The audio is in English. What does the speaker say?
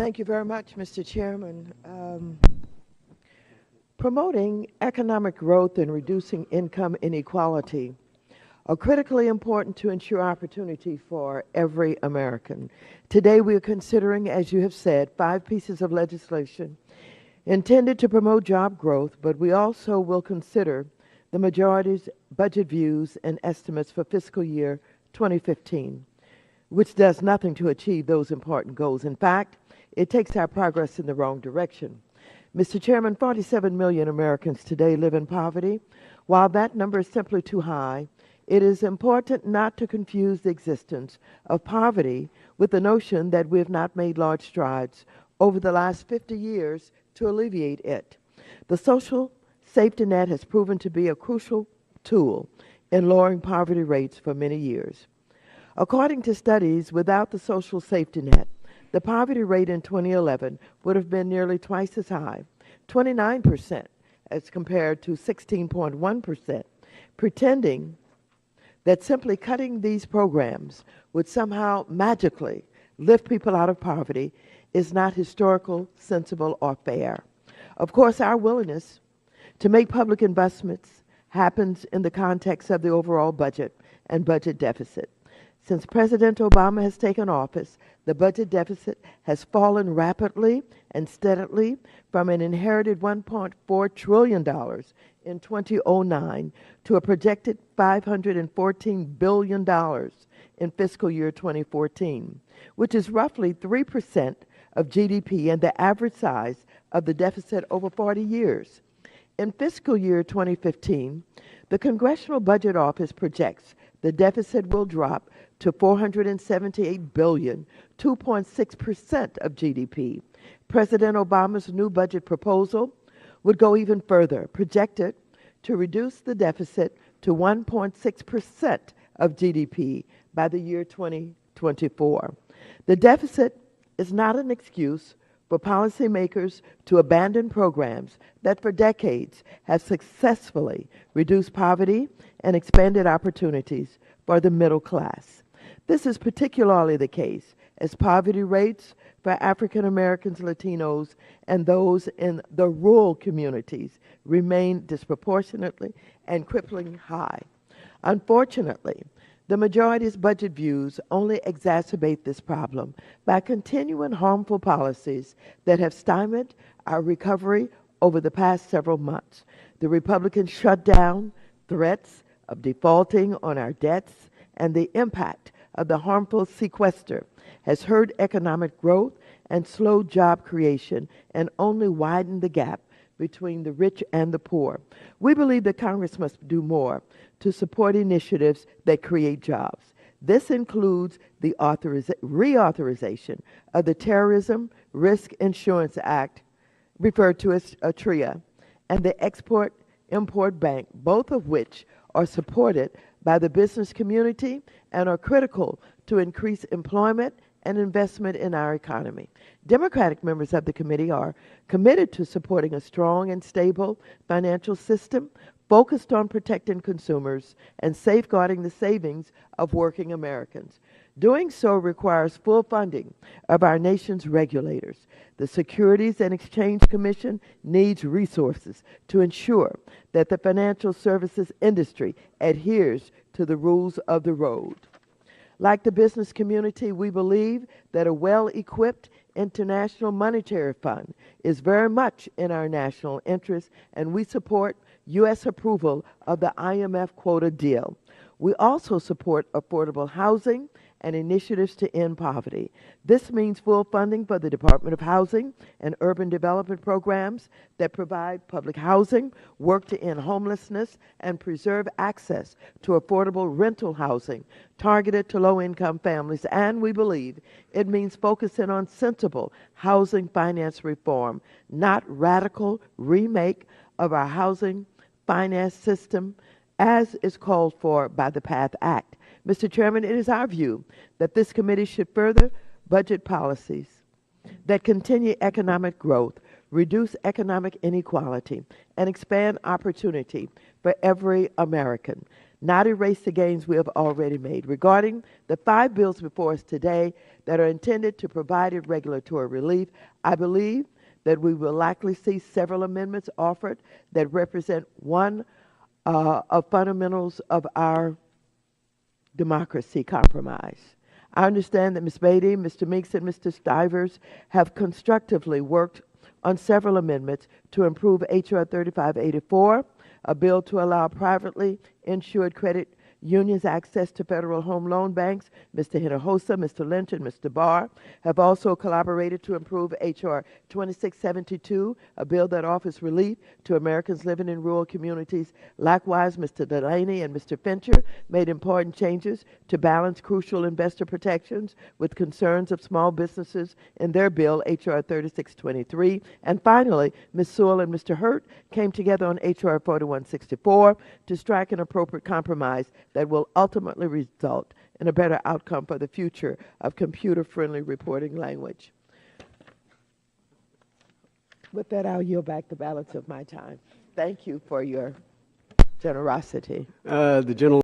Thank you very much, Mr. Chairman. Promoting economic growth and reducing income inequality are critically important to ensure opportunity for every American. Today we are considering, as you have said, 5 pieces of legislation intended to promote job growth, but we also will consider the majority's budget views and estimates for fiscal year 2015, which does nothing to achieve those important goals. In fact, it takes our progress in the wrong direction. Mr. Chairman, 47 million Americans today live in poverty. While that number is simply too high, it is important not to confuse the existence of poverty with the notion that we have not made large strides over the last 50 years to alleviate it. The social safety net has proven to be a crucial tool in lowering poverty rates for many years. According to studies, without the social safety net, the poverty rate in 2011 would have been nearly twice as high, 29%, as compared to 16.1%. Pretending that simply cutting these programs would somehow magically lift people out of poverty is not historical, sensible, or fair. Of course, our willingness to make public investments happens in the context of the overall budget and budget deficit. Since President Obama has taken office, the budget deficit has fallen rapidly and steadily from an inherited $1.4 trillion in 2009 to a projected $514 billion in fiscal year 2014, which is roughly 3% of GDP and the average size of the deficit over 40 years. In fiscal year 2015, the Congressional Budget Office projects the deficit will drop to $478 billion, 2.6% of GDP. President Obama's new budget proposal would go even further, projected to reduce the deficit to 1.6% of GDP by the year 2024. The deficit is not an excuse for policymakers to abandon programs that for decades have successfully reduced poverty and expanded opportunities for the middle class. This is particularly the case as poverty rates for African Americans, Latinos, and those in the rural communities remain disproportionately and cripplingly high. Unfortunately, the majority's budget views only exacerbate this problem by continuing harmful policies that have stymied our recovery over the past several months. The Republican shutdown, threats of defaulting on our debts, and the impact of the harmful sequester has hurt economic growth and slowed job creation and only widened the gap between the rich and the poor. We believe that Congress must do more to support initiatives that create jobs. This includes the reauthorization of the Terrorism Risk Insurance Act, referred to as TRIA, and the Export-Import Bank, both of which are supported by the business community and are critical to increase employment and investment in our economy. Democratic members of the committee are committed to supporting a strong and stable financial system focused on protecting consumers and safeguarding the savings of working Americans. Doing so requires full funding of our nation's regulators. The Securities and Exchange Commission needs resources to ensure that the financial services industry adheres to the rules of the road. Like the business community, we believe that a well-equipped international monetary fund is very much in our national interest, and we support U.S. approval of the IMF quota deal. We also support affordable housing and initiatives to end poverty. This means full funding for the Department of Housing and Urban Development programs that provide public housing, work to end homelessness, and preserve access to affordable rental housing targeted to low-income families. And we believe it means focusing on sensible housing finance reform, not radical remake of our housing finance system as is called for by the PATH Act. Mr. Chairman, it is our view that this committee should further budget policies that continue economic growth, reduce economic inequality, and expand opportunity for every American. not erase the gains we have already made. Regarding the 5 bills before us today that are intended to provide regulatory relief, I believe that we will likely see several amendments offered that represent one of fundamentals of our democracy compromise. I understand that Ms. Beatty, Mr. Meeks, and Mr. Stivers have constructively worked on several amendments to improve H.R. 3584, a bill to allow privately insured credit unions access to federal home loan banks. Mr. Hinojosa, Mr. Lynch, and Mr. Barr have also collaborated to improve H.R. 2672, a bill that offers relief to Americans living in rural communities. Likewise, Mr. Delaney and Mr. Fincher made important changes to balance crucial investor protections with concerns of small businesses in their bill, H.R. 3623. And finally, Ms. Sewell and Mr. Hurt came together on H.R. 4164 to strike an appropriate compromise that will ultimately result in a better outcome for the future of computer-friendly reporting language. With that, I'll yield back the balance of my time. Thank you for your generosity. The gentleman